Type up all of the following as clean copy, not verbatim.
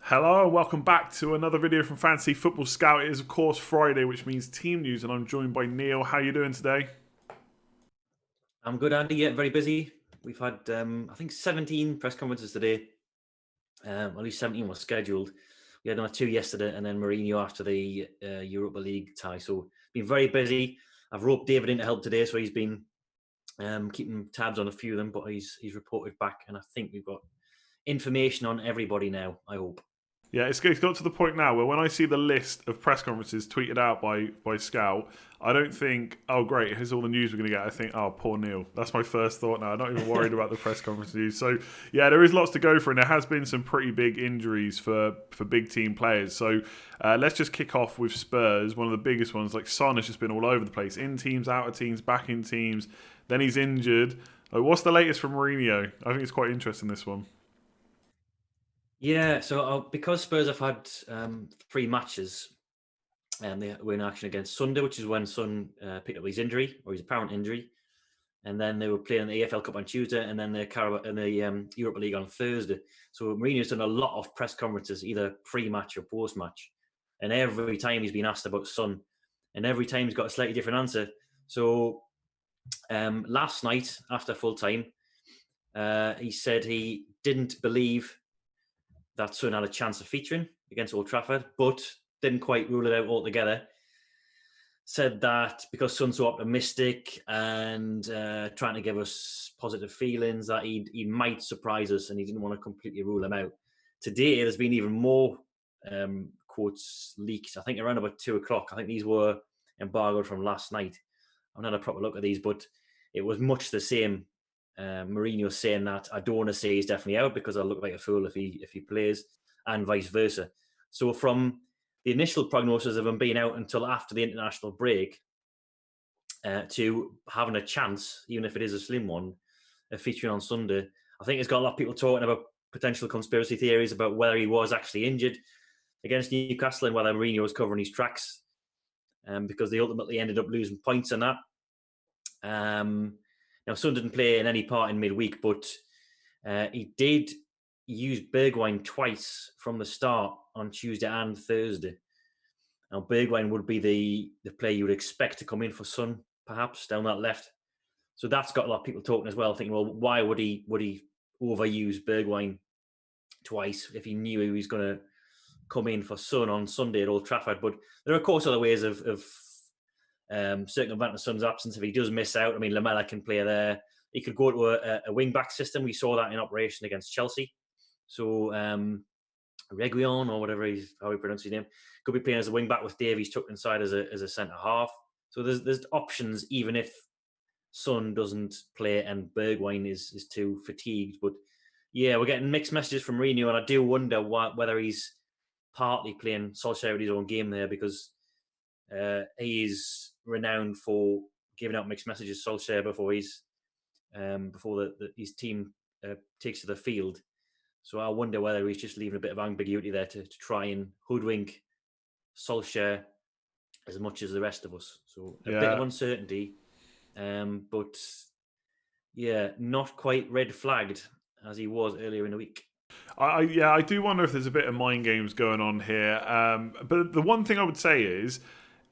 Hello and welcome back to another video from Fantasy Football Scout. It is of course Friday, which means team news, and I'm joined by Neale. How are you doing today? I'm good, Andy. Yeah, very busy. We've had, I think, 17 press conferences today. At least 17 were scheduled. We had another two yesterday, and then Mourinho after the Europa League tie. So been very busy. I've roped David in to help today, so he's been keeping tabs on a few of them. But he's reported back, and I think we've got information on everybody now. I hope. Yeah, it's got to the point now where when I see the list of press conferences tweeted out by Scout, I don't think, oh great, here's all the news we're going to get. I think, oh, poor Neil. That's my first thought now. I'm not even worried about the press conference news. So yeah, there is lots to go for, and there has been some pretty big injuries for big team players. So let's just kick off with Spurs. One of the biggest ones, like Son, has just been all over the place, in teams, out of teams, back in teams. Then he's injured. What's the latest from Mourinho? I think it's quite interesting, this one. Yeah, so because Spurs have had three matches, and they were in action against Sunday, which is when Son picked up his injury or his apparent injury, and then they were playing the AFL Cup on Tuesday, and then the Europa League on Thursday. So Mourinho's done a lot of press conferences, either pre-match or post-match, and every time he's been asked about Son, and every time he's got a slightly different answer. So last night after full time, he said he didn't believe that Son had a chance of featuring against Old Trafford, but didn't quite rule it out altogether. Said that because Son's so optimistic and trying to give us positive feelings, that he might surprise us, and he didn't want to completely rule him out. Today, there's been even more quotes leaked. I think around about 2:00. I think these were embargoed from last night. I've not had a proper look at these, but it was much the same. Mourinho saying that I don't want to say he's definitely out because I'll look like a fool if he plays, and vice versa. So from the initial prognosis of him being out until after the international break, to having a chance, even if it is a slim one, of featuring on Sunday, I think it's got a lot of people talking about potential conspiracy theories about whether he was actually injured against Newcastle and whether Mourinho was covering his tracks, because they ultimately ended up losing points on that. Now, Son didn't play in any part in midweek, but he did use Bergwijn twice from the start on Tuesday and Thursday. Now, Bergwijn would be the player you would expect to come in for Son, perhaps, down that left. So that's got a lot of people talking as well, thinking, well, why would he overuse Bergwijn twice if he knew he was going to come in for Son on Sunday at Old Trafford? But there are, of course, other ways of circumventing Son's absence if he does miss out. I mean, Lamella can play there. He could go to a wing-back system. We saw that in operation against Chelsea. So Reguilon, or how he pronounces his name, could be playing as a wing-back with Davies tucked inside as a centre-half. So there's options even if Son doesn't play and Bergwijn is too fatigued. But yeah, we're getting mixed messages from Mourinho, and I do wonder whether he's partly playing Solskjaer with his own game there, because he is renowned for giving out mixed messages, Solskjaer, before his team takes to the field. So I wonder whether he's just leaving a bit of ambiguity there to try and hoodwink Solskjaer as much as the rest of us. So a bit of uncertainty, but yeah, not quite red flagged as he was earlier in the week. I do wonder if there's a bit of mind games going on here. But the one thing I would say is,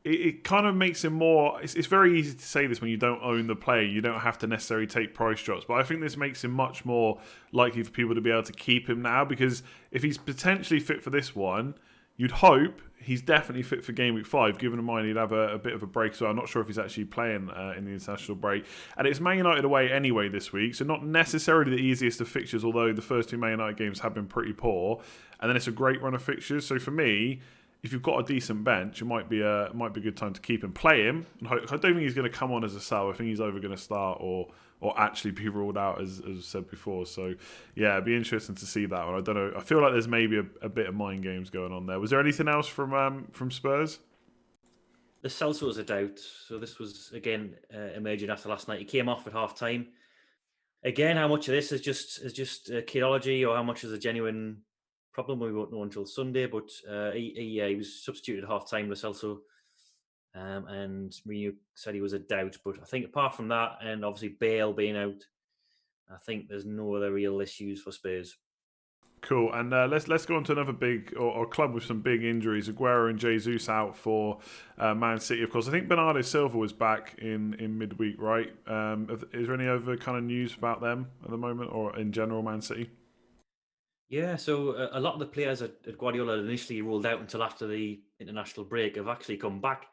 it kind of makes him more. It's very easy to say this when you don't own the player. You don't have to necessarily take price drops. But I think this makes him much more likely for people to be able to keep him now, because if he's potentially fit for this one, you'd hope he's definitely fit for Game Week 5, given in mind he'd have a bit of a break. So I'm not sure if he's actually playing in the international break. And it's Man United away anyway this week, so not necessarily the easiest of fixtures, although the first two Man United games have been pretty poor. And then it's a great run of fixtures. So for me, if you've got a decent bench, it might be a good time to keep him, play him. I don't think he's going to come on as a sub. I think he's either going to start or actually be ruled out, as said before. So yeah, it'd be interesting to see that one. I don't know. I feel like there's maybe a bit of mind games going on there. Was there anything else from Spurs? The Celso was a doubt. So this was again emerging after last night. He came off at half time. Again, how much of this is just kidology, or how much is a genuine problem, we won't know until Sunday. But he was substituted at half time, Lo Celso, and Mourinho said he was a doubt. But I think apart from that, and obviously Bale being out, I think there's no other real issues for Spurs. Cool, and let's go on to another big or club with some big injuries. Aguero and Jesus out for Man City, of course. I think Bernardo Silva was back in midweek, right? Is there any other kind of news about them at the moment, or in general, Man City? Yeah, so a lot of the players at Guardiola initially ruled out until after the international break have actually come back.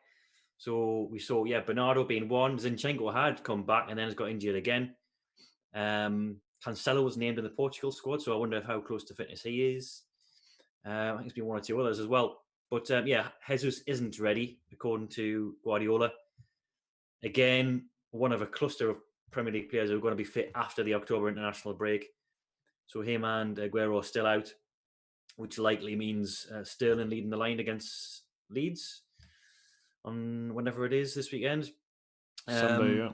So we saw, Bernardo being one. Zinchenko had come back and then has got injured again. Cancelo was named in the Portugal squad, so I wonder how close to fitness he is. I think it's been one or two others as well. But Jesus isn't ready, according to Guardiola. Again, one of a cluster of Premier League players who are going to be fit after the October international break. So him and Aguero are still out, which likely means Sterling leading the line against Leeds on whenever it is this weekend. Sunday, yeah.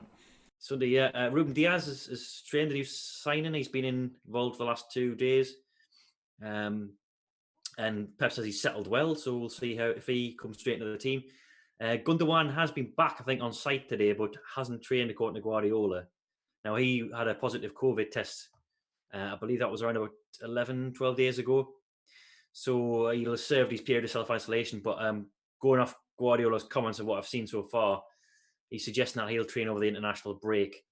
Sunday, yeah. Ruben Diaz is trained. He's signing. He's been involved for the last 2 days. And Pep says he's settled well, so we'll see how if he comes straight into the team. Gundogan has been back, I think, on site today, but hasn't trained according to Guardiola. Now, he had a positive COVID test. I believe that was around about 11, 12 days ago. So he'll have served his period of self-isolation. But going off Guardiola's comments of what I've seen so far, he's suggesting that he'll train over the international break.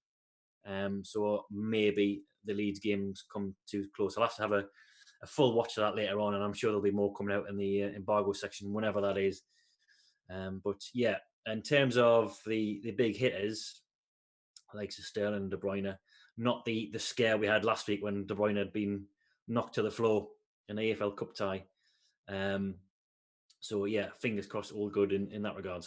So maybe the Leeds games come too close. I'll have to have a full watch of that later on, and I'm sure there'll be more coming out in the embargo section whenever that is. But yeah, in terms of the big hitters, like Sterling and De Bruyne, not the scare we had last week when De Bruyne had been knocked to the floor in the AFL Cup tie. So yeah, fingers crossed, all good in that regard.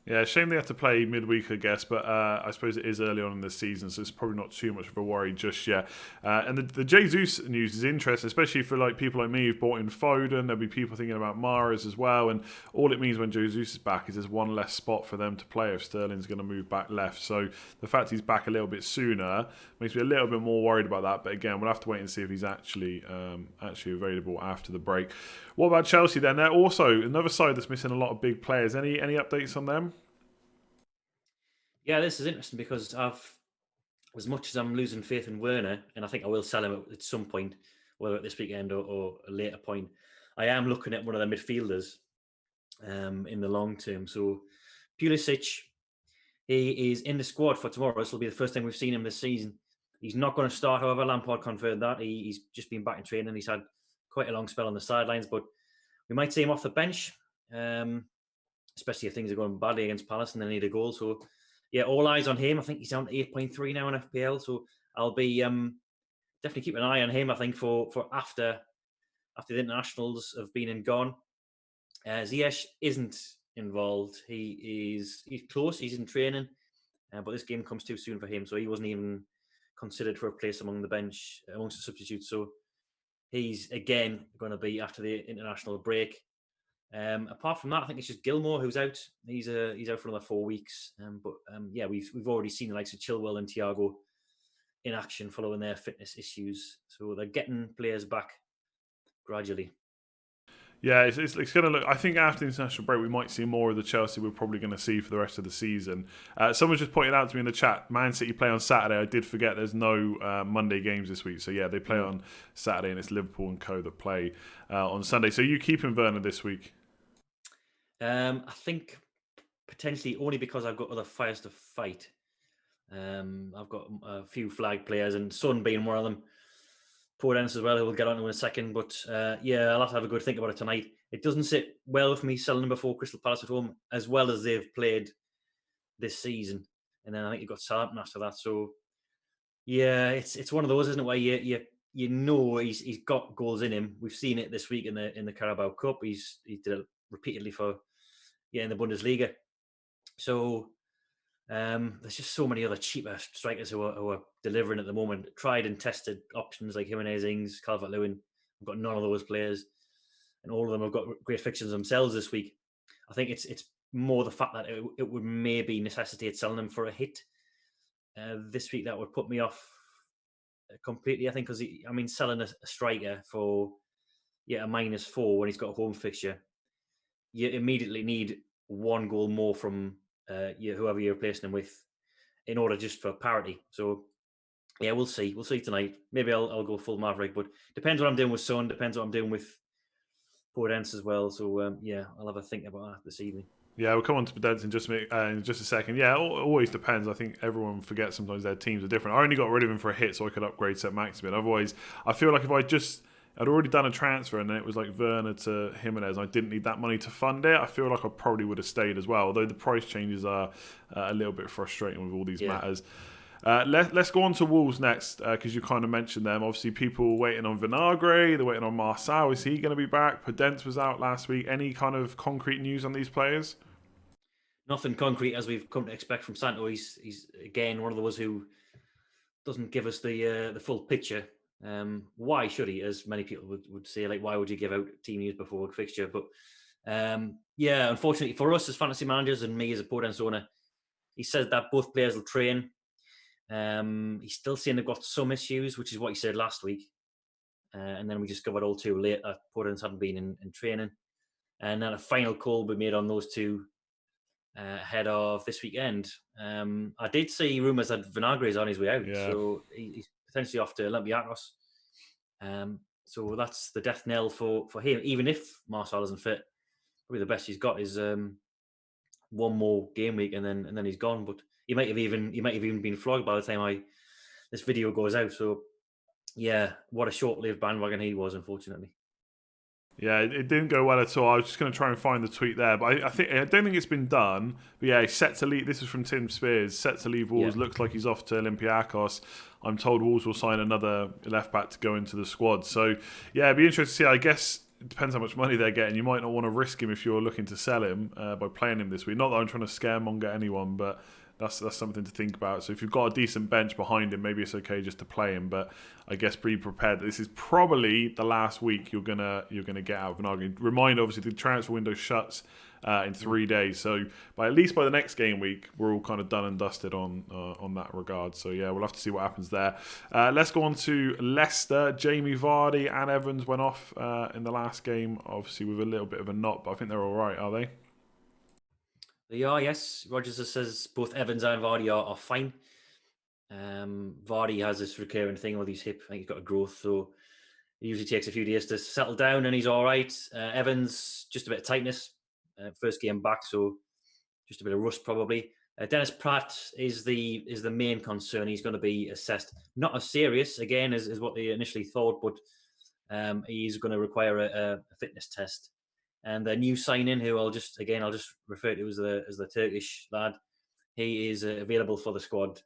Yeah, shame they have to play midweek, I guess, but I suppose it is early on in the season, so it's probably not too much of a worry just yet. And the Jesus news is interesting, especially for like people like me who've bought in Foden. There'll be people thinking about Mahrez as well, and all it means when Jesus is back is there's one less spot for them to play if Sterling's going to move back left. So the fact he's back a little bit sooner makes me a little bit more worried about that. But again, we'll have to wait and see if he's actually available after the break. What about Chelsea then? They're also another side that's missing a lot of big players. Any updates on them? Yeah, this is interesting because as much as I'm losing faith in Werner, and I think I will sell him at some point, whether at this weekend or a later point, I am looking at one of the midfielders in the long term. So Pulisic, he is in the squad for tomorrow. This will be the first time we've seen him this season. He's not going to start, however. Lampard confirmed that. He's just been back in training. He's had quite a long spell on the sidelines, but we might see him off the bench, especially if things are going badly against Palace and they need a goal. So, yeah, all eyes on him. I think he's down to 8.3 now in FPL. So I'll be definitely keeping an eye on him, I think, for after the internationals have been and gone. Ziyech isn't involved. He's close. He's in training, but this game comes too soon for him, so he wasn't even considered for a place among the bench amongst the substitutes. So he's again going to be after the international break. Apart from that, I think it's just Gilmore who's out. He's out for another 4 weeks. Yeah, we've already seen the likes of Chilwell and Thiago in action following their fitness issues. So they're getting players back gradually. Yeah, it's going to look. I think after the international break, we might see more of the Chelsea we're probably going to see for the rest of the season. Someone just pointed out to me in the chat, Man City play on Saturday. I did forget there's no Monday games this week. So yeah, they play on Saturday, and it's Liverpool and co that play on Sunday. So you keeping Werner this week? I think potentially only because I've got other fires to fight. I've got a few flag players, and Son being one of them. Poor Dennis as well, who we'll get on to in a second. But yeah, I'll have to have a good think about it tonight. It doesn't sit well for me selling them before Crystal Palace at home, as well as they've played this season. And then I think you've got Southampton after that. So yeah, it's one of those, isn't it, where you know he's got goals in him. We've seen it this week in the Carabao Cup. He did it repeatedly for in the Bundesliga. So there's just so many other cheaper strikers who are delivering at the moment. Tried and tested options like Jimenez, Ings, Calvert-Lewin. I've got none of those players, and all of them have got great fixtures themselves this week. I think it's more the fact that it would maybe necessitate selling them for a hit this week. That would put me off completely. I think because selling a striker for a -4 when he's got a home fixture, you immediately need one goal more from whoever you're replacing him with in order just for parity. So Yeah, we'll see. We'll see tonight. Maybe I'll go full Maverick, but depends what I'm doing with Son. Depends what I'm doing with Podence as well. So yeah, I'll have a think about that this evening. Yeah, we'll come on to Pedence in just a second. Yeah, it always depends. I think everyone forgets sometimes their teams are different. I only got rid of him for a hit so I could upgrade Set Max a bit. Otherwise, I feel like if I'd already done a transfer and then it was like Werner to Jimenez, and I didn't need that money to fund it, I feel like I probably would have stayed as well. Although the price changes are a little bit frustrating with all these Yeah. matters. Let's go on to Wolves next because you kind of mentioned them. Obviously, people waiting on Vinagre, they're waiting on Marçal. Is he going to be back? Pedence was out last week. Any kind of concrete news on these players? Nothing concrete as we've come to expect from Santo. He's again one of those who doesn't give us the full picture. Why should he? As many people would say, like, why would you give out team news before a fixture? But yeah, unfortunately for us as fantasy managers and me as a Podence owner, he says that both players will train. He's still saying they've got some issues, which is what he said last week. And then we discovered all too late that Podence hadn't been in training. And then a final call will be made on those two ahead of this weekend. I did see rumours that Vinagre is on his way out, Yeah. so he's potentially off to Olympiacos. So that's the death knell for him. Even if Marçal isn't fit, probably the best he's got is one more game week, and then he's gone. But he might have even been flogged by the time this video goes out. So yeah, what a short-lived bandwagon he was, unfortunately. Yeah, it didn't go well at all. I was just going to try and find the tweet there, but I don't think it's been done. But yeah, he's set to leave. This is from Tim Spears. Set to leave Wolves. Yeah. Looks like he's off to Olympiacos. I'm told Wolves will sign another left back to go into the squad. So yeah, it'd be interesting to see. I guess it depends how much money they're getting. You might not want to risk him if you're looking to sell him by playing him this week. Not that I'm trying to scaremonger anyone, but that's something to think about. So if you've got a decent bench behind him, maybe it's okay just to play him. But I guess be prepared that this is probably the last week you're gonna get out of an argument. Remind, obviously, the transfer window shuts in 3 days. So at least by the next game week, we're all kind of done and dusted on that regard. So yeah, we'll have to see what happens there. Let's go on to Leicester. Jamie Vardy and Evans went off in the last game, obviously with a little bit of a knot, but I think they're all right, are they? They are, yes. Rogers says both Evans and Vardy are fine. Vardy has this recurring thing with his hip. I think he's got a growth, so it usually takes a few days to settle down, and he's all right. Evans, just a bit of tightness. First game back, so just a bit of rust probably. Dennis Pratt is the main concern. He's going to be assessed, not as serious again as what they initially thought, but he's going to require a fitness test. And the new signing, who I'll just refer to as the Turkish lad, he is available for the squad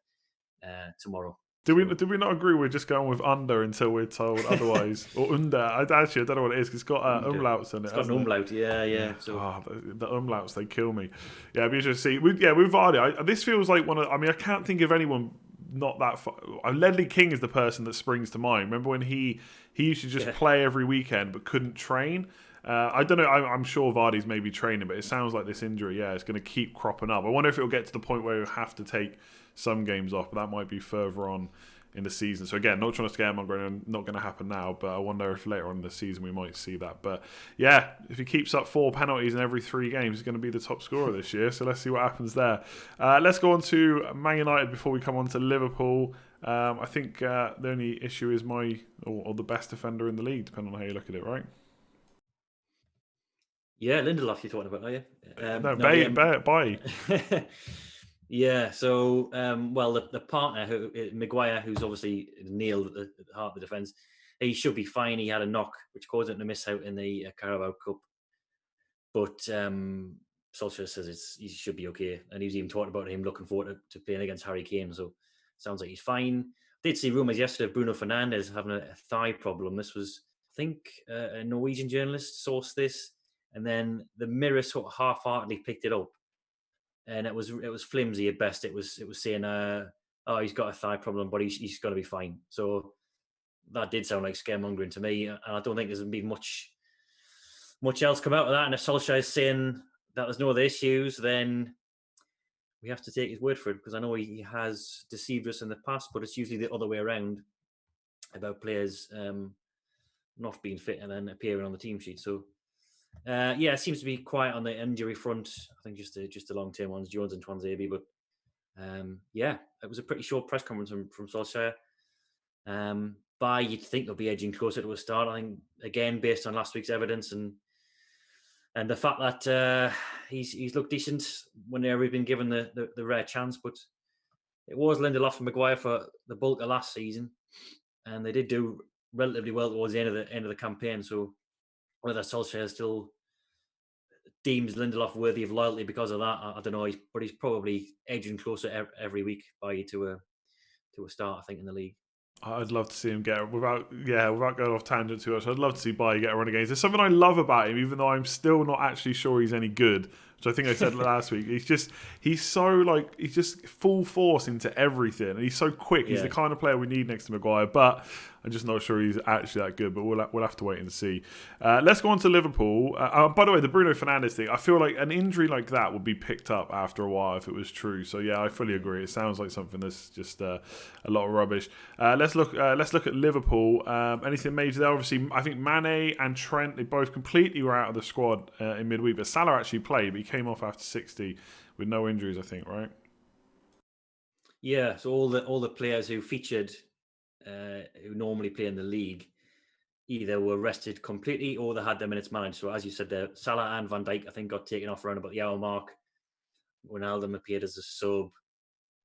tomorrow. Did we not agree we're just going with under until we're told otherwise? Or under? I don't know what it is. 'Cause it's got umlauts in it. It's got an umlaut, yeah. So the umlauts, they kill me. Yeah, it'd be interesting to see. With Vardy, this feels like one of. I mean, I can't think of anyone not that far. Ledley King is the person that springs to mind. Remember when he used to just play every weekend but couldn't train? I don't know. I'm sure Vardy's maybe training, but it sounds like this injury, it's going to keep cropping up. I wonder if it'll get to the point where he'll have to take some games off, but that might be further on in the season. So again, not trying to scare Monger, not going to happen now, but I wonder if later on in the season we might see that. But yeah, if he keeps up 4 penalties in every 3 games, he's going to be the top scorer this year. So let's see what happens there. Let's go on to Man United before we come on to Liverpool. I think the only issue is or the best defender in the league, depending on how you look at it, right? Yeah, Lindelof you're talking about, are you? Bye. Yeah, so the partner, Maguire, who's obviously Neale at the heart of the defence, he should be fine. He had a knock, which caused him to miss out in the Carabao Cup. But Solskjaer says he should be okay. And he was even talking about him looking forward to playing against Harry Kane. So sounds like he's fine. I did see rumours yesterday of Bruno Fernandez having a thigh problem. This was, I think, a Norwegian journalist sourced this. And then the Mirror sort of half-heartedly picked it up. And it was flimsy at best. It was saying, he's got a thigh problem, but he's going to be fine. So that did sound like scaremongering to me. And I don't think there's been much else come out of that. And if Solskjaer is saying that there's no other issues, then we have to take his word for it, because I know he has deceived us in the past, but it's usually the other way around about players not being fit and then appearing on the team sheet. So it seems to be quiet on the injury front. I think just the long-term ones, Jones and Twanzebe. But it was a pretty short press conference from Solskjaer. By you'd think they'll be edging closer to a start. I think again based on last week's evidence and the fact that he's looked decent whenever he's been given the rare chance. But it was Lindelof and Maguire for the bulk of last season, and they did do relatively well towards the end of the campaign. So whether Solskjaer still deems Lindelof worthy of loyalty because of that, I don't know. But he's probably edging closer every week by to a start, I think, in the league. I'd love to see him get without going off tangent too much. I'd love to see Bailly get a run of games. There's something I love about him, even though I'm still not actually sure he's any good. Which I think I said last week. He's so he's just full force into everything, and he's so quick. He's the kind of player we need next to Maguire, but I'm just not sure he's actually that good. But we'll have to wait and see. Let's go on to Liverpool. By the way, the Bruno Fernandez thing, I feel like an injury like that would be picked up after a while if it was true. So yeah, I fully agree. It sounds like something that's just a lot of rubbish. Let's look at Liverpool. Anything major there? Obviously, I think Mane and Trent, they both completely were out of the squad in midweek, but Salah actually played, but he came off after 60 with no injuries, I think, right? Yeah, so all the players who featured who normally play in the league either were rested completely or they had their minutes managed. So as you said there, Salah and Van Dijk, I think, got taken off around about the hour mark. Ronaldo appeared as a sub.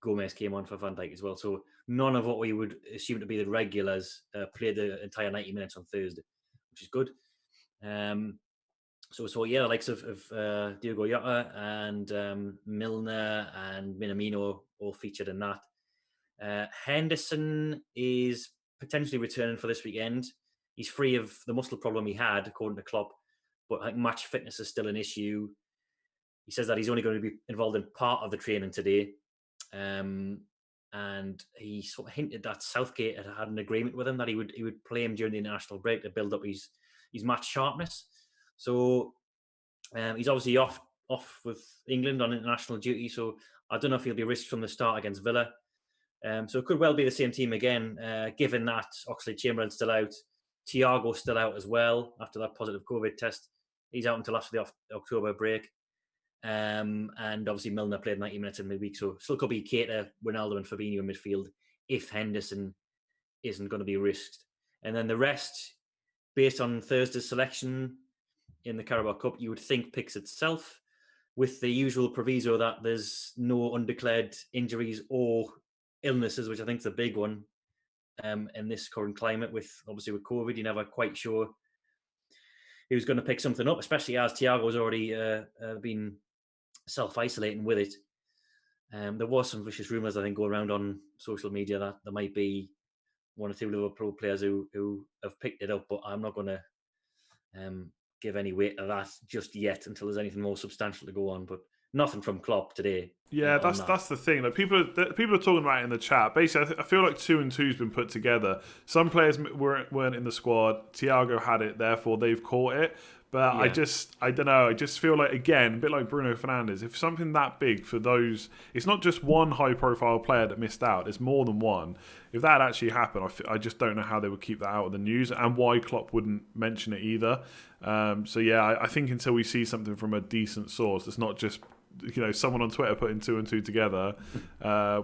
Gomez came on for Van Dijk as well. So none of what we would assume to be the regulars played the entire 90 minutes on Thursday, which is good. So yeah, the likes of Diogo Jota and Milner and Minamino all featured in that. Henderson is potentially returning for this weekend. He's free of the muscle problem he had, according to Klopp, but I think match fitness is still an issue. He says that he's only going to be involved in part of the training today. And he sort of hinted that Southgate had an agreement with him that he would play him during the international break to build up his match sharpness. So he's obviously off with England on international duty. So I don't know if he'll be risked from the start against Villa. So it could well be the same team again, given that Oxlade-Chamberlain's still out, Thiago's still out as well after that positive COVID test. He's out until after the October break. And obviously Milner played 90 minutes in midweek, so still could be Keita, Ronaldo and Fabinho in midfield if Henderson isn't going to be risked. And then the rest, based on Thursday's selection in the Carabao Cup, you would think picks itself with the usual proviso that there's no undeclared injuries or illnesses, which I think is a big one in this current climate. With COVID, you're never quite sure who's going to pick something up, especially as Thiago's already been self-isolating with it. There was some vicious rumours, I think, go around on social media that there might be one or two Liverpool players who have picked it up, but I'm not going to give any weight to that just yet until there's anything more substantial to go on. But nothing from Klopp today. Yeah, that's the thing. Like people are talking about it in the chat. Basically, I feel like 2 and 2's been put together. Some players weren't in the squad. Thiago had it, therefore they've caught it. But yeah. I don't know. I just feel like, again, a bit like Bruno Fernandez, if something that big for those, it's not just one high-profile player that missed out. It's more than one. If that actually happened, I just don't know how they would keep that out of the news and why Klopp wouldn't mention it either. So yeah, I think until we see something from a decent source, it's not just someone on Twitter putting 2 and 2 together,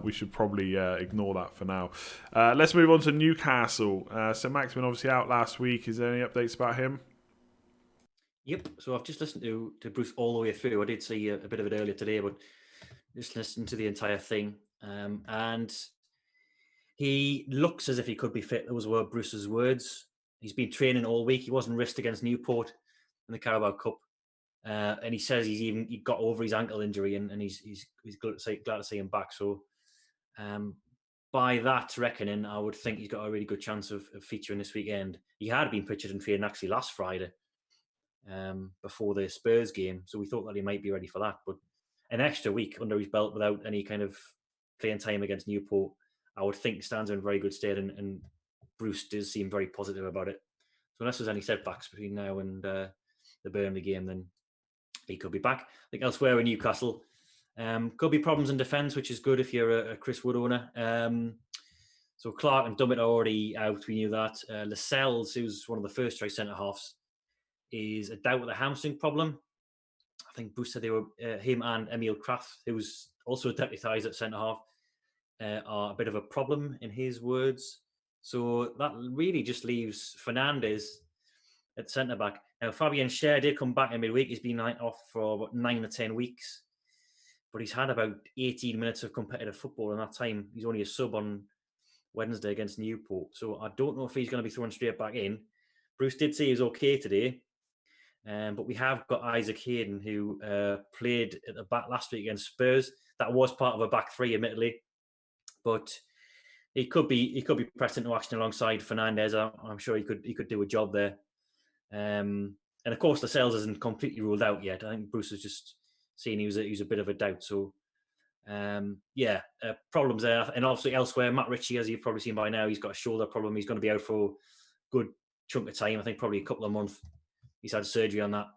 we should probably ignore that for now. Let's move on to Newcastle. So Maximin obviously out last week. Is there any updates about him? Yep. So I've just listened to Bruce all the way through. I did see a bit of it earlier today, but just listened to the entire thing. And he looks as if he could be fit. Those were Bruce's words. He's been training all week. He wasn't risked against Newport in the Carabao Cup. And he says he got over his ankle injury and he's glad to see him back. So by that reckoning, I would think he's got a really good chance of featuring this weekend. He had been pictured in training actually last Friday before the Spurs game. So we thought that he might be ready for that. But an extra week under his belt without any kind of playing time against Newport, I would think stands in very good stead. And Bruce does seem very positive about it. So unless there's any setbacks between now and the Burnley game, then he could be back. I think elsewhere in Newcastle, could be problems in defence, which is good if you're a Chris Wood owner. So Clark and Dummett are already out. We knew that. Lascelles, who's one of the first choice centre halves, is a doubt with a hamstring problem. I think Bruce said they were him and Emil Kraft, who's also deputised at centre half, are a bit of a problem in his words. So that really just leaves Fernandez at centre back. Now, Fabian Schär did come back in midweek. He's been off for about 9 or 10 weeks, but he's had about 18 minutes of competitive football in that time. He's only a sub on Wednesday against Newport. So I don't know if he's going to be thrown straight back in. Bruce did say he was okay today, but we have got Isaac Hayden, who played at the back last week against Spurs. That was part of a back three, admittedly, but he could be pressed into action alongside Fernandez. I'm sure he could do a job there. And of course, Lascelles isn't completely ruled out yet. I think Bruce was just seeing he was a bit of a doubt. So problems there. And obviously elsewhere, Matt Ritchie, as you've probably seen by now, he's got a shoulder problem. He's going to be out for a good chunk of time. I think probably a couple of months. He's had surgery on that.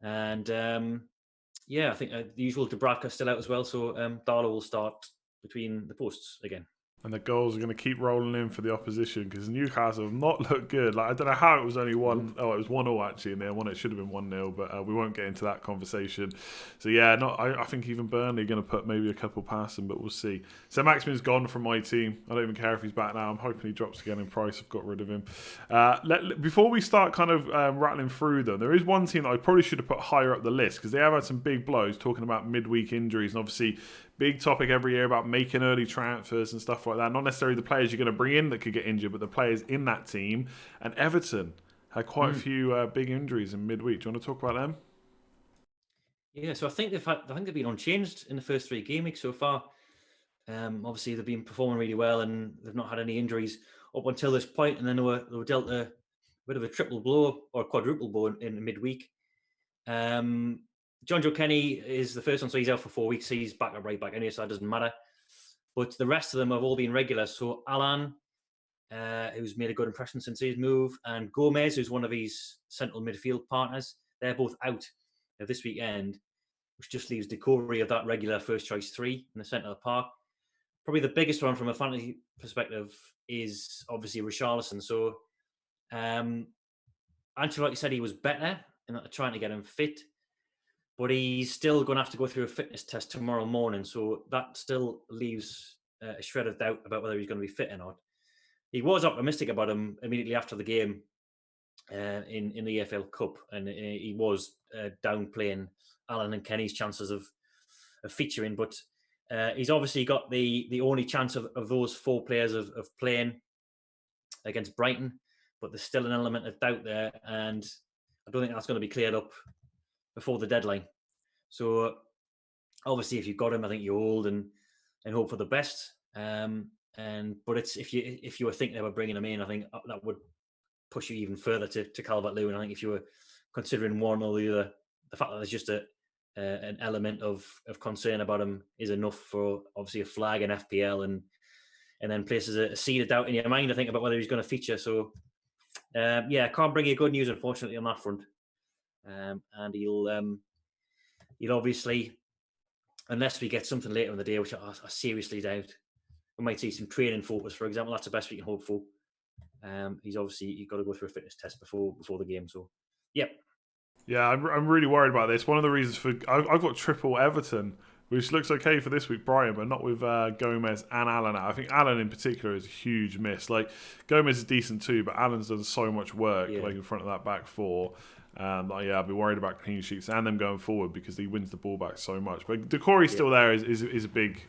And I think the usual Dubravka's still out as well. So Darlow will start between the posts again. And the goals are going to keep rolling in for the opposition because Newcastle have not looked good. Like, I don't know how it was only one. Nope. Oh, it was 1-1 actually in there. It should have been 1-0, but we won't get into that conversation. So yeah, I think even Burnley are going to put maybe a couple past them, but we'll see. So Maximin's gone from my team. I don't even care if he's back now. I'm hoping he drops again in price. I've got rid of him. Before we start kind of rattling through them, there is one team that I probably should have put higher up the list because they have had some big blows. Talking about midweek injuries and obviously. Big topic every year about making early transfers and stuff like that. Not necessarily the players you're going to bring in that could get injured, but the players in that team. And Everton had quite a few big injuries in midweek. Do you want to talk about them? Yeah, so I think they've been unchanged in the first 3 game weeks so far. Obviously, they've been performing really well and they've not had any injuries up until this point. And then they were dealt a bit of a triple blow or quadruple blow in midweek. John Joe Kenny is the first one, so he's out for 4 weeks. He's back at right back anyway, so that doesn't matter. But the rest of them have all been regular. So Alan, who's made a good impression since his move, and Gomez, who's one of his central midfield partners, they're both out this weekend, which just leaves Decory of that regular first choice 3 in the centre of the park. Probably the biggest one from a fantasy perspective is obviously Richarlison. So Ancelotti said he was better in trying to get him fit. But he's still going to have to go through a fitness test tomorrow morning. So that still leaves a shred of doubt about whether he's going to be fit or not. He was optimistic about him immediately after the game in the EFL Cup. And he was downplaying Alan and Kenny's chances of featuring. But he's obviously got the only chance of those 4 players of playing against Brighton. But there's still an element of doubt there. And I don't think that's going to be cleared up before the deadline. So obviously, if you've got him, I think you hold and hope for the best. But it's if you were thinking about bringing him in, I think that would push you even further to Calvert-Lewin. I think if you were considering one or the other, the fact that there's just an element of concern about him is enough for obviously a flag in FPL and then places a seed of doubt in your mind, I think, about whether he's going to feature. So I can't bring you good news, unfortunately, on that front. And he'll obviously, unless we get something later in the day, which I seriously doubt, we might see some training photos, for example. That's the best we can hope for. You've got to go through a fitness test before the game. So, yep. Yeah, I'm really worried about this. One of the reasons I've got triple Everton, which looks okay for this week, Brian, but not with Gomez and Allen. I think Allen in particular is a huge miss. Like, Gomez is decent too, but Allen's done so much work like in front of that back 4. I'd be worried about clean sheets and them going forward because he wins the ball back so much. But Decory's still there is a big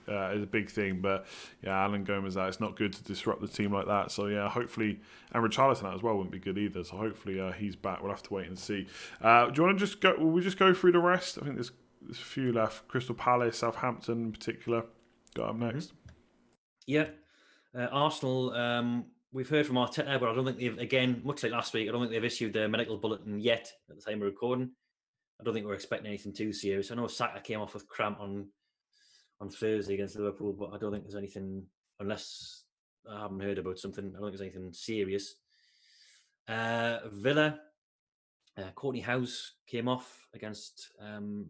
thing. But Alan Gomez out. It's not good to disrupt the team like that. So hopefully, and Richarlison out as well wouldn't be good either. So hopefully he's back. We'll have to wait and see. Do you want to just go? Will we just go through the rest? I think there's a few left. Crystal Palace, Southampton in particular. Got up next. Yeah, Arsenal. We've heard from Arteta, but I don't think they've, again, much like last week, I don't think they've issued their medical bulletin yet at the time of recording. I don't think we're expecting anything too serious. I know Saka came off with cramp on Thursday against Liverpool, but I don't think there's anything, unless I haven't heard about something, I don't think there's anything serious. Villa, Courtney House came off against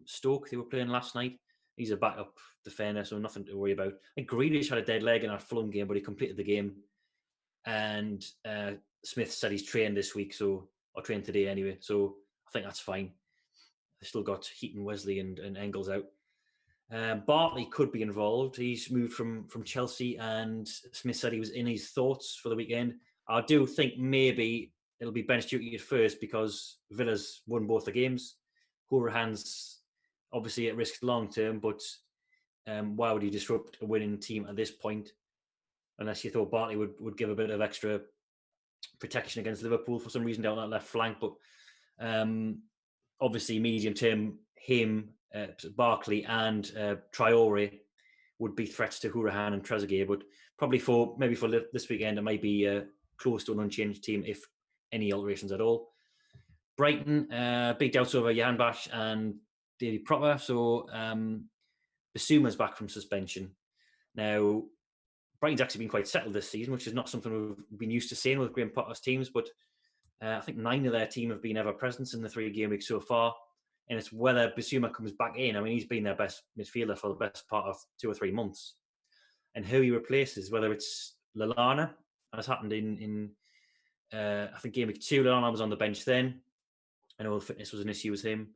Stoke. They were playing last night. He's a backup defender, so nothing to worry about. I think Grealish had a dead leg in our Fulham game, but he completed the game. And Smith said he's trained this week, or trained today anyway. So I think that's fine. They still got Heaton, Wesley, and Engels out. Bartley could be involved. He's moved from Chelsea, and Smith said he was in his thoughts for the weekend. I do think maybe it'll be bench duty at first because Villa's won both the games. Hourihan's obviously at risk long term, but why would you disrupt a winning team at this point? Unless you thought Bartley would give a bit of extra protection against Liverpool for some reason down that left flank. But obviously, medium term, him, Barkley, and Traore would be threats to Hourihan and Trezeguet. But probably for this weekend, it might be close to an unchanged team if any alterations at all. Brighton, big doubts over Jan Bash and Davy Propper. So Basuma's back from suspension. Now, Brighton's actually been quite settled this season, which is not something we've been used to seeing with Graham Potter's teams, but I think 9 of their team have been ever present in the 3 game week so far. And it's whether Basuma comes back in. I mean, he's been their best midfielder for the best part of 2 or 3 months. And who he replaces, whether it's Lallana, as happened in I think game week 2, Lallana was on the bench then. I know fitness was an issue with him.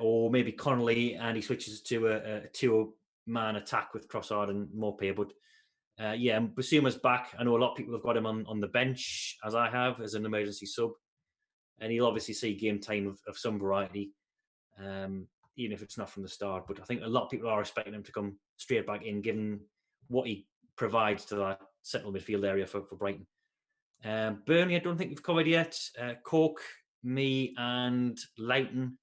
Or maybe Connolly and he switches to a 2-man attack with Trossard and Maupay. But Basuma's back. I know a lot of people have got him on the bench, as I have, as an emergency sub. And he'll obviously see game time of some variety, even if it's not from the start. But I think a lot of people are expecting him to come straight back in, given what he provides to that central midfield area for Brighton. Burnley, I don't think we've covered yet. Cork, me and Loughton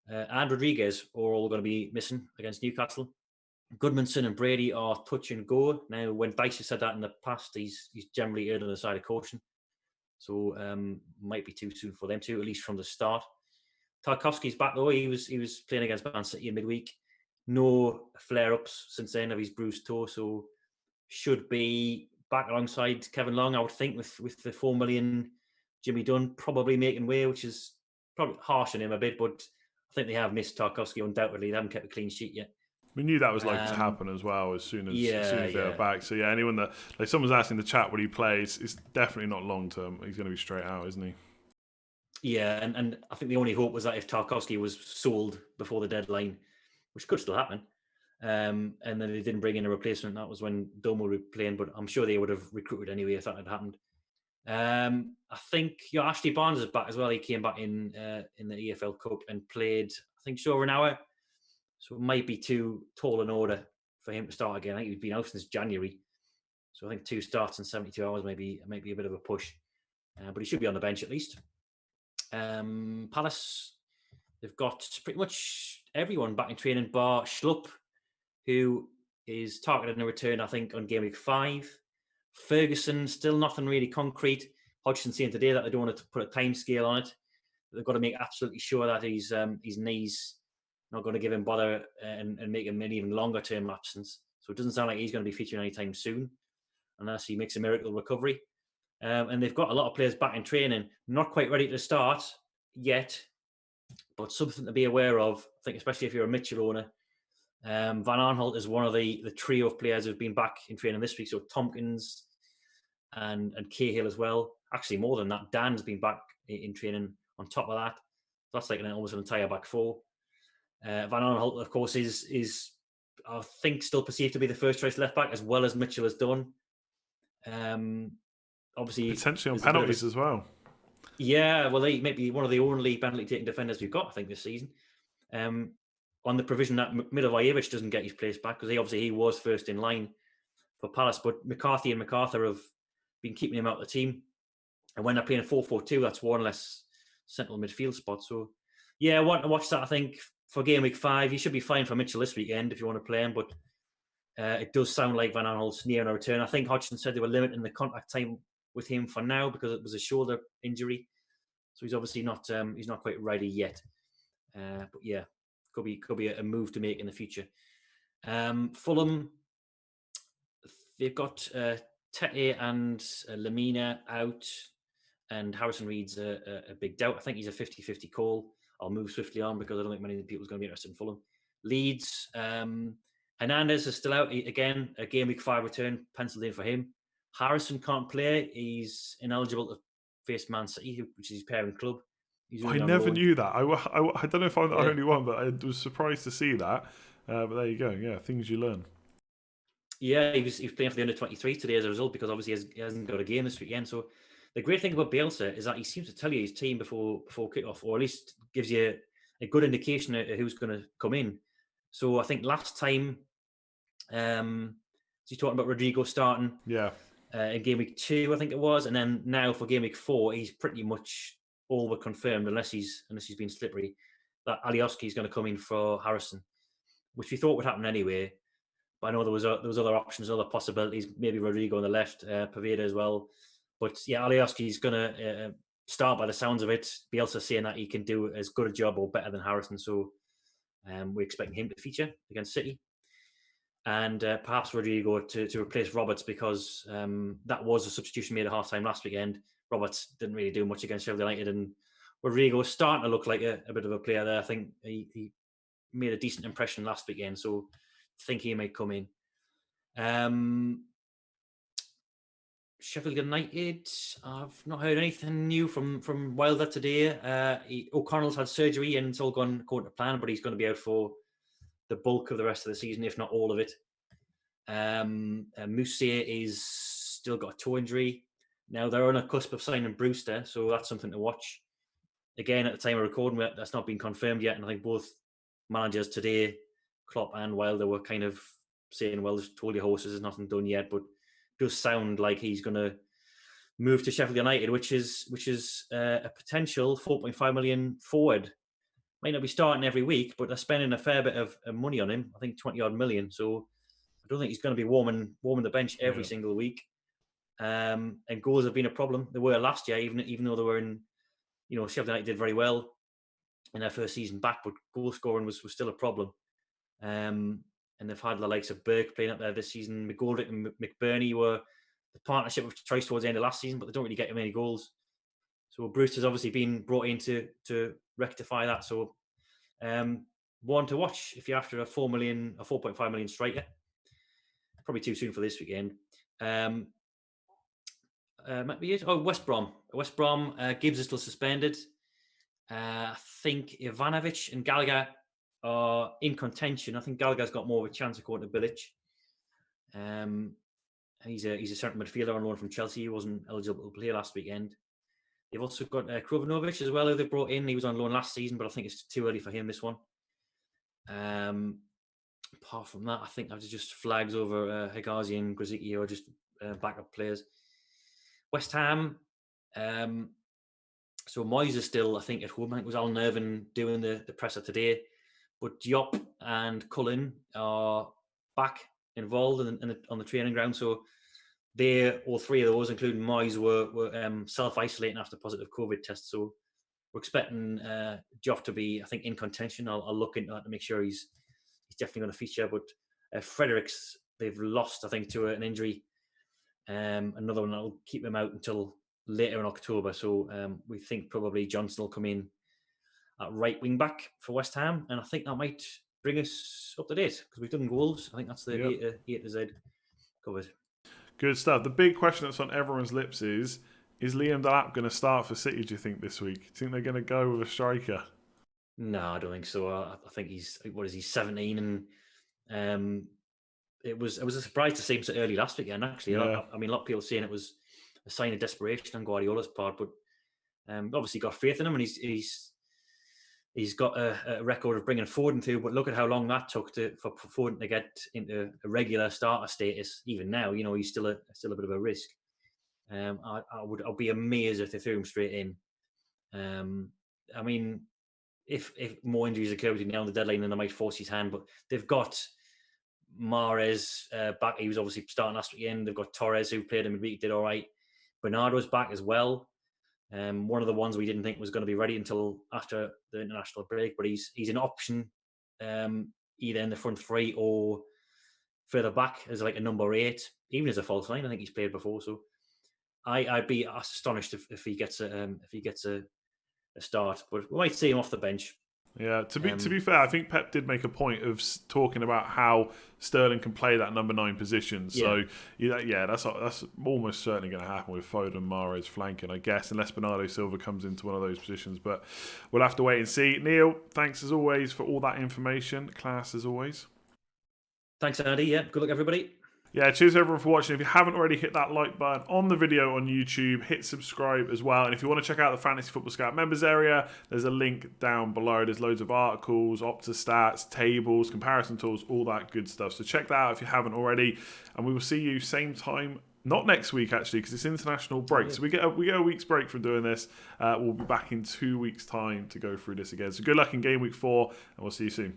and Rodriguez are all going to be missing against Newcastle. Goodmanson and Brady are touch and go. Now, when Dyche said that in the past, he's generally erred on the side of caution. So might be too soon for them too, at least from the start. Tarkowski's back though. He was playing against Man City in midweek. No flare-ups since then of his bruised toe, so should be back alongside Kevin Long, I would think, with the 4 million Jimmy Dunn probably making way, which is probably harsh on him a bit, but I think they have missed Tarkowski undoubtedly. They haven't kept a clean sheet yet. We knew that was likely to happen as well as soon as they were back. So yeah, anyone that someone's asking in the chat would he play, it's definitely not long term. He's going to be straight out, isn't he? Yeah, and I think the only hope was that if Tarkowski was sold before the deadline, which could still happen, and then they didn't bring in a replacement, that was when Domo would be playing. But I'm sure they would have recruited anyway if that had happened. I think Ashley Barnes is back as well. He came back in the EFL Cup and played, I think, just over an hour. So it might be too tall an order for him to start again. I think he's been out since January. So I think 2 starts in 72 hours might be a bit of a push. But he should be on the bench at least. Palace, they've got pretty much everyone back in training bar Schlupp, who is targeting a return, I think, on game week 5. Ferguson, still nothing really concrete. Hodgson saying today that they don't want to put a time scale on it. They've got to make absolutely sure that his knees not going to give him bother and make him an even longer term absence. So it doesn't sound like he's going to be featuring anytime soon, unless he makes a miracle recovery. And they've got a lot of players back in training, not quite ready to start yet, but something to be aware of. I think, especially if you're a Mitchell owner. Van Aanholt is one of the trio of players who've been back in training this week. So Tompkins and Cahill as well. Actually, more than that, Dan's been back in training on top of that. So that's like almost an entire back 4. Van Aanholt, of course, is I think still perceived to be the first choice left back as well as Mitchell has done. Obviously, potentially on penalties as well. Yeah, well, they may be one of the only penalty taking defenders we've got, I think, this season. On the provision that Milivojevic doesn't get his place back, because he was first in line for Palace, but McCarthy and MacArthur have been keeping him out of the team. And when they're playing 4-4-2, that's one less central midfield spot. So, yeah, I want to watch that, I think, for game week 5. He should be fine for Mitchell this weekend if you want to play him, but it does sound like Van Aanholt's near a return. I think Hodgson said they were limiting the contact time with him for now because it was a shoulder injury. So he's obviously not he's not quite ready yet. But yeah, could be a move to make in the future. Fulham, they've got Tete and Lamina out, and Harrison Reed's a big doubt. I think he's a 50-50 call. I'll move swiftly on because I don't think many people are going to be interested in Fulham. Leeds, Hernandez is still out again. A game week 5 return penciled in for him. Harrison can't play. He's ineligible to face Man City, which is his parent club. I never knew that. I don't know if I'm the only one, but I was surprised to see that. But there you go. Yeah, things you learn. Yeah, he was playing for the under-23 today as a result, because obviously he hasn't got a game this weekend. So the great thing about Bielsa is that he seems to tell you his team before kick-off, or at least gives you a good indication of who's going to come in. So I think last time, he's talking about Rodrigo starting in game week 2, I think it was, and then now for game week 4, he's pretty much all but confirmed, unless he's been slippery, that Alioski is going to come in for Harrison, which we thought would happen anyway. But I know there was other options, other possibilities. Maybe Rodrigo on the left, Paveda as well. But yeah, Alioski is going to start by the sounds of it. Bielsa saying that he can do as good a job or better than Harrison. So we're expecting him to feature against City. And perhaps Rodrigo to replace Roberts, because that was a substitution made at half-time last weekend. Roberts didn't really do much against Sheffield United, and Rodrigo was starting to look like a bit of a player there. I think he made a decent impression last weekend, so I think he might come in. Sheffield United, I've not heard anything new from Wilder today. O'Connell's had surgery and it's all gone according to plan, but he's going to be out for the bulk of the rest of the season, if not all of it. Moussier is still got a toe injury. Now they're on a cusp of signing Brewster, so that's something to watch. Again, at the time of recording, that's not been confirmed yet, and I think both managers today, Klopp and Wilder, were kind of saying, well, just told your horses, there's nothing done yet, but it does sound like he's going to move to Sheffield United, which is a potential 4.5 million forward. Might not be starting every week, but they're spending a fair bit of money on him. I think 20 odd million. So I don't think he's going to be warming the bench every single week. And goals have been a problem. They were last year, even though they were in, Sheffield United did very well in their first season back, but goal scoring was still a problem. And they've had the likes of Burke playing up there this season. McGoldrick and McBurney were the partnership of choice towards the end of last season, but they don't really get many goals. So Brewster's obviously been brought in to rectify that. So one to watch if you're after a 4.5 million striker. Probably too soon for this weekend. Might be it. Oh, West Brom. Gibbs is still suspended. I think Ivanovic and Gallagher are in contention. I think Gallagher's got more of a chance according to Bilic. He's a certain midfielder on loan from Chelsea. He wasn't eligible to play last weekend. They've also got Krovinovic as well, who they brought in. He was on loan last season, but I think it's too early for him this one. Apart from that, I think that was just flags over Hegazi and Grzycki, or just backup players. West Ham. So Moyes is still, I think, at home. I think it was Alan Irvin doing the presser today. But Diop and Cullen are back involved on the training ground. So all three of those, including Moyes, were self-isolating after positive COVID tests. So we're expecting Diop to be, I think, in contention. I'll look into that to make sure he's definitely going to feature. But Fredericks, they've lost, I think, to an injury. Another one that'll keep him out until later in October. So we think probably Johnson will come in at right wing back for West Ham, and I think that might bring us up to date because we've done goals. I think that's the A to Z covered. Good stuff. The big question that's on everyone's lips is Liam Delap going to start for City, do you think, this week? Do you think they're going to go with a striker? No, I don't think so. I think he's 17, and it was a surprise to see him so early last weekend, actually. Yeah. I mean, a lot of people saying it was a sign of desperation on Guardiola's part, but obviously got faith in him, and he's got a record of bringing Foden through, but look at how long that took for Foden to get into a regular starter status. Even now, he's still a bit of a risk. I'll be amazed if they threw him straight in. I mean, if more injuries occur between now and the deadline, then they might force his hand. But they've got Mahrez back. He was obviously starting last weekend. They've got Torres, who played in midweek, did all right. Bernardo's back as well. One of the ones we didn't think was going to be ready until after the international break, but he's an option either in the front three or further back as like a number 8, even as a false line. I think he's played before, so I'd be astonished if he gets a start. But we might see him off the bench. Yeah, to be fair, I think Pep did make a point of talking about how Sterling can play that number 9 position. So that's almost certainly going to happen with Foden and Mahrez flanking, I guess, unless Bernardo Silva comes into one of those positions. But we'll have to wait and see. Neale, thanks as always for all that information. Class as always. Thanks, Andy. Yeah, good luck, everybody. Yeah, cheers everyone for watching. If you haven't already, hit that like button on the video on YouTube. Hit subscribe as well. And if you want to check out the Fantasy Football Scout members area, there's a link down below. There's loads of articles, Opta stats, tables, comparison tools, all that good stuff. So check that out if you haven't already. And we will see you same time. Not next week, actually, because it's international break. So we get a week's break from doing this. We'll be back in 2 weeks' time to go through this again. So good luck in Game Week 4, and we'll see you soon.